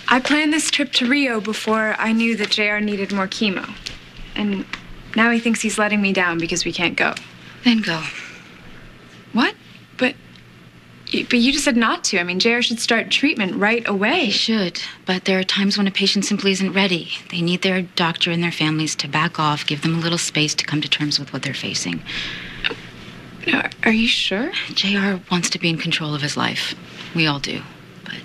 I planned this trip to Rio before I knew that JR needed more chemo. And now he thinks he's letting me down because we can't go. Then go. What? But you just said not to. I mean, JR should start treatment right away. He should, but there are times when a patient simply isn't ready. They need their doctor and their families to back off, give them a little space to come to terms with what they're facing. No, are you sure? JR wants to be in control of his life. We all do. But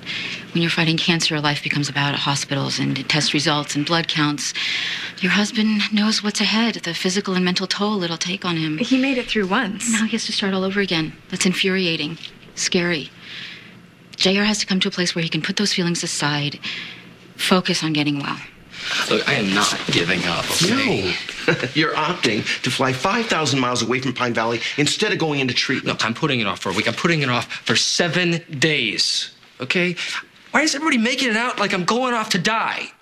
when you're fighting cancer, life becomes about hospitals and test results and blood counts. Your husband knows what's ahead, the physical and mental toll it'll take on him. He made it through once. Now he has to start all over again. That's infuriating. Scary. JR has to come to a place where he can put those feelings aside, focus on getting well. Look, I am not giving up, okay? No. You're opting to fly 5,000 miles away from Pine Valley instead of going into treatment. Look, I'm putting it off for a week. I'm putting it off for 7 days, okay? Why is everybody making it out like I'm going off to die?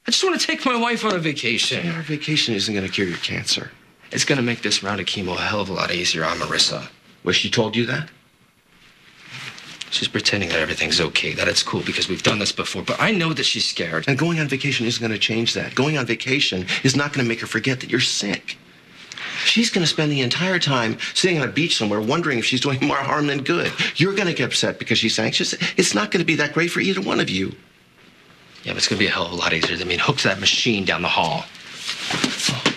I just want to take my wife on a vacation. Our vacation isn't going to cure your cancer. It's going to make this round of chemo a hell of a lot easier on Marissa. Was she told you that? She's pretending that everything's okay, that it's cool because we've done this before, but I know that she's scared. And going on vacation isn't going to change that. Going on vacation is not going to make her forget that you're sick. She's going to spend the entire time sitting on a beach somewhere wondering if she's doing more harm than good. You're going to get upset because she's anxious. It's not going to be that great for either one of you. Yeah, but it's going to be a hell of a lot easier than being hooked to that machine down the hall.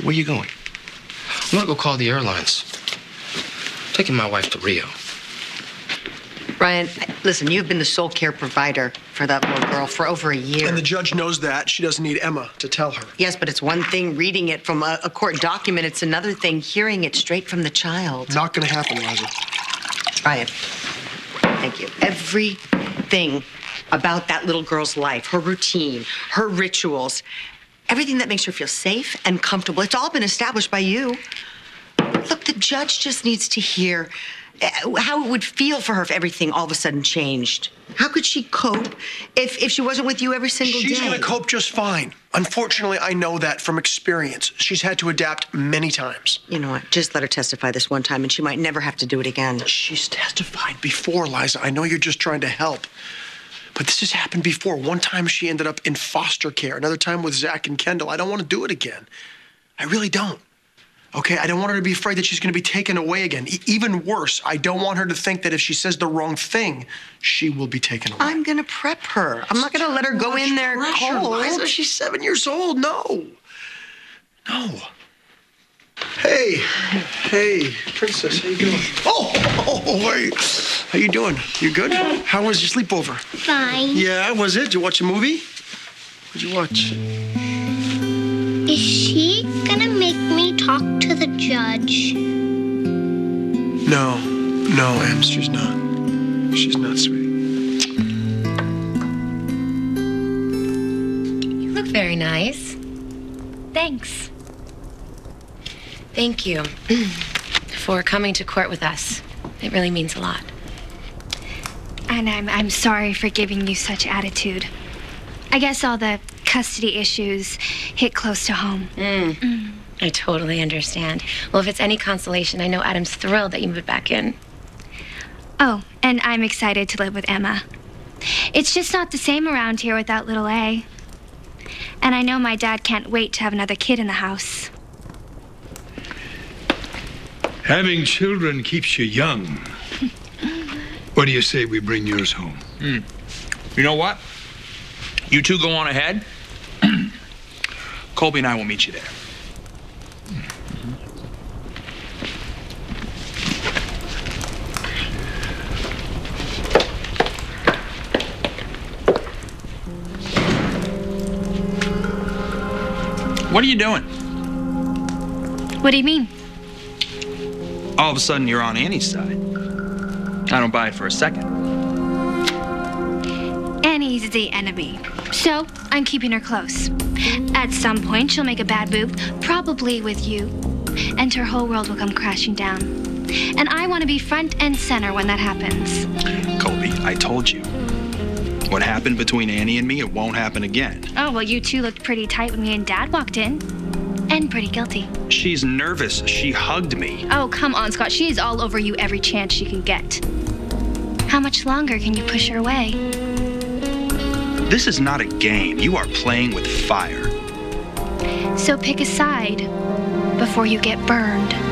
Where are you going? I'm going to go call the airlines. I'm taking my wife to Rio. Ryan, listen, you've been the sole care provider for that little girl for over a year. And the judge knows that. She doesn't need Emma to tell her. Yes, but it's one thing reading it from a court document. It's another thing hearing it straight from the child. Not going to happen, Liza. Ryan, thank you. Everything about that little girl's life, her routine, her rituals, everything that makes her feel safe and comfortable, it's all been established by you. Look, the judge just needs to hear how it would feel for her if everything all of a sudden changed. How could she cope if she wasn't with you every single day? She's going to cope just fine. Unfortunately, I know that from experience. She's had to adapt many times. You know what? Just let her testify this one time, and she might never have to do it again. She's testified before, Liza. I know you're just trying to help. But this has happened before. One time she ended up in foster care. Another time with Zach and Kendall. I don't want to do it again. I really don't. Okay, I don't want her to be afraid that she's going to be taken away again. Even worse, I don't want her to think that if she says the wrong thing, she will be taken away. I'm going to prep her. I'm not going to let her go in there cold. Liza, she's 7 years old. No. No. Hey, princess, how you doing? Oh, wait. How you doing? You good? How was your sleepover? Fine. Yeah, was it? Did you watch a movie? What'd you watch? Is she gonna make me talk to the judge? No, Em, she's not. She's not, sweetie. You look very nice. Thanks. Thank you for coming to court with us. It really means a lot. And I'm sorry for giving you such attitude. I guess all the custody issues hit close to home. I totally understand. Well, if it's any consolation, I know Adam's thrilled that you moved back in. Oh, and I'm excited to live with Emma. It's just not the same around here without little A. And I know my dad can't wait to have another kid in the house. Having children keeps you young. What do you say we bring yours home? You know what? You two go on ahead. Colby and I will meet you there. What are you doing? What do you mean? All of a sudden, you're on Annie's side. I don't buy it for a second. Annie's the enemy, so I'm keeping her close. At some point, she'll make a bad move, probably with you, and her whole world will come crashing down. And I want to be front and center when that happens. Colby, I told you. What happened between Annie and me, it won't happen again. Oh, well, you two looked pretty tight when me and Dad walked in. And pretty guilty. She's nervous. She hugged me. Oh, come on, Scott. She's all over you every chance she can get. How much longer can you push her away? This is not a game. You are playing with fire. So pick a side before you get burned.